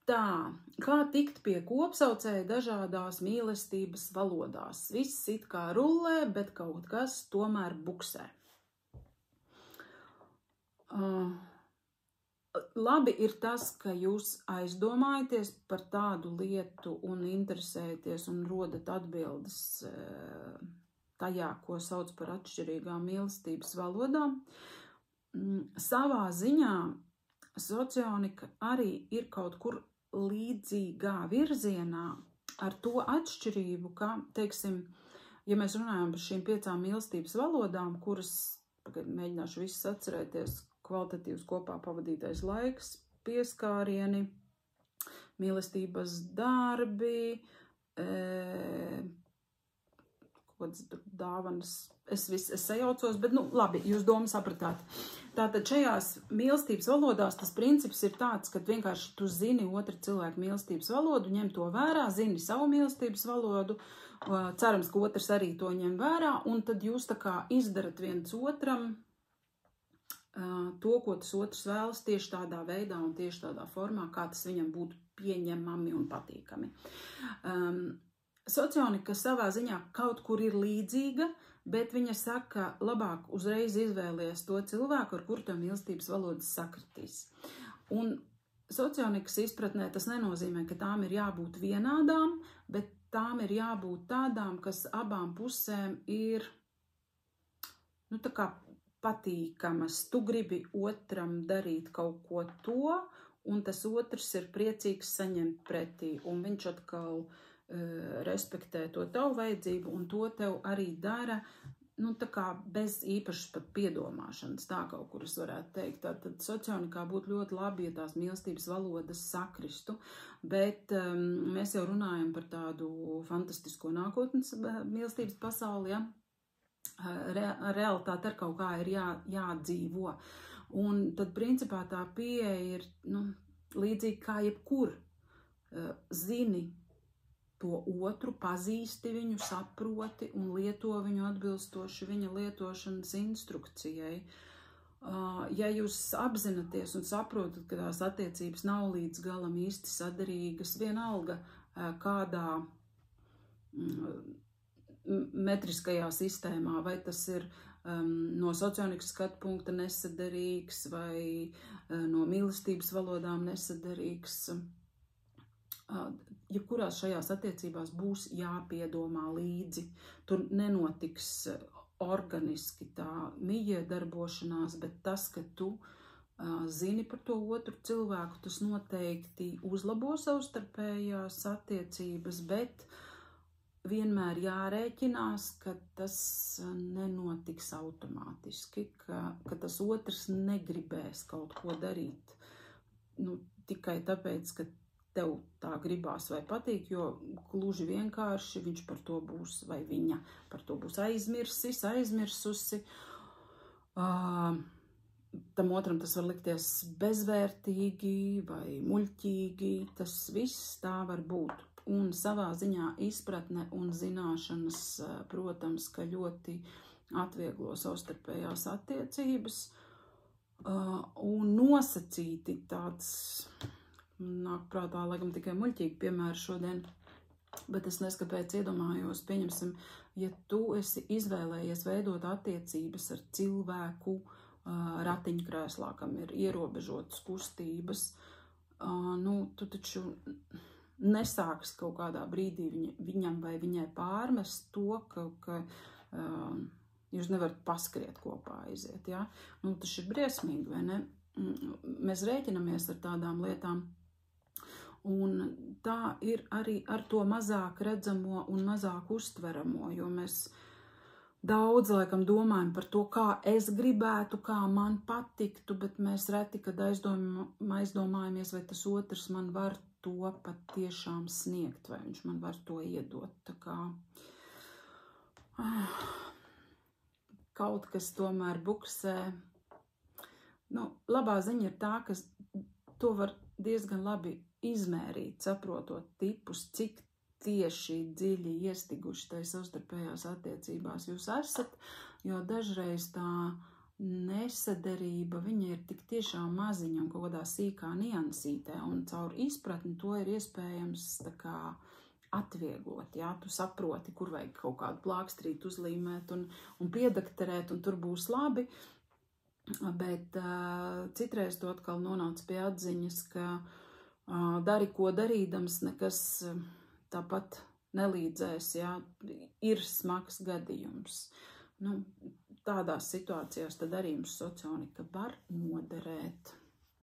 Tā, kā tikt pie kopsaucēja dažādās mīlestības valodās? Viss it kā rullē, bet kaut kas tomēr buksē. Labi ir tas, ka jūs aizdomājaties par tādu lietu un interesējaties un rodat atbildes tajā, ko sauc par atšķirīgām mīlestības valodām. Savā ziņā socionika arī ir kaut kur līdzīgā virzienā ar to atšķirību, ka, teiksim, ja mēs runājam par šīm 5 mīlestības valodām, kuras, mēģināšu visas atcerēties, kvalitatīvs kopā pavadītais laiks, pieskārieni, mīlestības darbi, dāvanas, es sajaucos, bet, labi, jūs domu sapratāt. Tātad šajās mīlestības valodās tas princips ir tāds, ka vienkārši tu zini otra cilvēka mīlestības valodu, ņem to vērā, zini savu mīlestības valodu, cerams, ka otrs arī to ņem vērā, un tad jūs tā kā izdarat viens otram to, ko tas otrs vēlas tieši tādā veidā un tieši tādā formā, kā tas viņam būtu pieņemami un patīkami. Socionika savā ziņā kaut kur ir līdzīga, bet viņa saka, labāk uzreiz izvēlies to cilvēku, ar kuru tev mīlestības valodas sakritīs. Un socionikas izpratnē tas nenozīmē, ka tām ir jābūt vienādām, bet tām ir jābūt tādām, kas abām pusēm ir, tā kā patīkamas. Tu gribi otram darīt kaut ko to, un tas otrs ir priecīgs saņemt pretī, un viņš atkal respektē to tavu vajadzību, un to tev arī dara, tā kā bez īpašas pat piedomāšanas, tā kaut kur es varētu teikt. Tātad socionikā būtu ļoti labi, ja tās mīlestības valodas sakristu, bet mēs jau runājam par tādu fantastisko nākotnes mīlestības pasauli, ja? Realitāte ar kaut kā ir jādzīvo. Un tad principā tā pieeja ir, līdzīgi kā jebkur. Zini to otru, pazīsti viņu, saproti un lieto viņu atbilstoši viņa lietošanas instrukcijai. Ja jūs apzināties un saprotat, ka tās attiecības nav līdz galam īsti saderīgas, vienalga kādā metriskajā sistēmā, vai tas ir no socionikas skatu punkta nesaderīgs, vai no mīlestības valodām nesaderīgs, jebkurās šajās attiecībās būs jāpiedomā līdzi. Tur nenotiks organiski tā miedarbošanās, bet tas, ka tu zini par to otru cilvēku, tas noteikti uzlabo savstarpējās attiecības, bet vienmēr jārēķinās, ka tas nenotiks automātiski, ka tas otrs negribēs kaut ko darīt. Tikai tāpēc, ka tev tā gribās vai patīk, jo gluži vienkārši viņš par to būs, vai viņa par to būs aizmirsusi. Tam otram tas var likties bezvērtīgi vai muļķīgi, tas viss tā var būt. Un savā ziņā izpratne un zināšanas, protams, ka ļoti atvieglo savstarpējās attiecības, un nosacīti tāds, nāk prātā, laikam tikai muļķīgi piemēri šodien, bet es neskapēc iedomājos, pieņemsim, ja tu esi izvēlējies veidot attiecības ar cilvēku ratiņkrēslā, kam ir ierobežotas kustības, tu taču nesāks kaut kādā brīdī viņam vai viņai pārmest to, ka jūs nevarat paskriet kopā aiziet, ja? Tas ir briesmīgi, vai ne? Mēs rēķinamies ar tādām lietām. Un tā ir arī ar to mazāk redzamo un mazāk uztveramo, jo mēs daudz laikam domājam par to, kā es gribētu, kā man patiktu, bet mēs reti, kad aizdomājamies, vai tas otrs man var to pat tiešām sniegt, vai viņš man var to iedot. Tā kā kaut kas tomēr buksē. Labā ziņa ir tā, ka to var diezgan labi izmērīt, saprotot tipus, cik tieši dziļi iestiguši tai savstarpējās attiecībās jūs esat, jo dažreiz tā nesaderība, viņa ir tik tiešām maziņa un kaut kādā sīkā niansītē, un caur izpratni to ir iespējams tā kā atvieglot, jā, tu saproti, kur vajag kaut kādu plākstrītu uzlīmēt un piedakterēt, un tur būs labi, bet citreiz tu atkal nonāc pie atziņas, ka dari, ko darīdams, nekas tāpat nelīdzēs, jā, ir smags gadījums. Nu, tādās situācijās tad arī mums socionika var noderēt.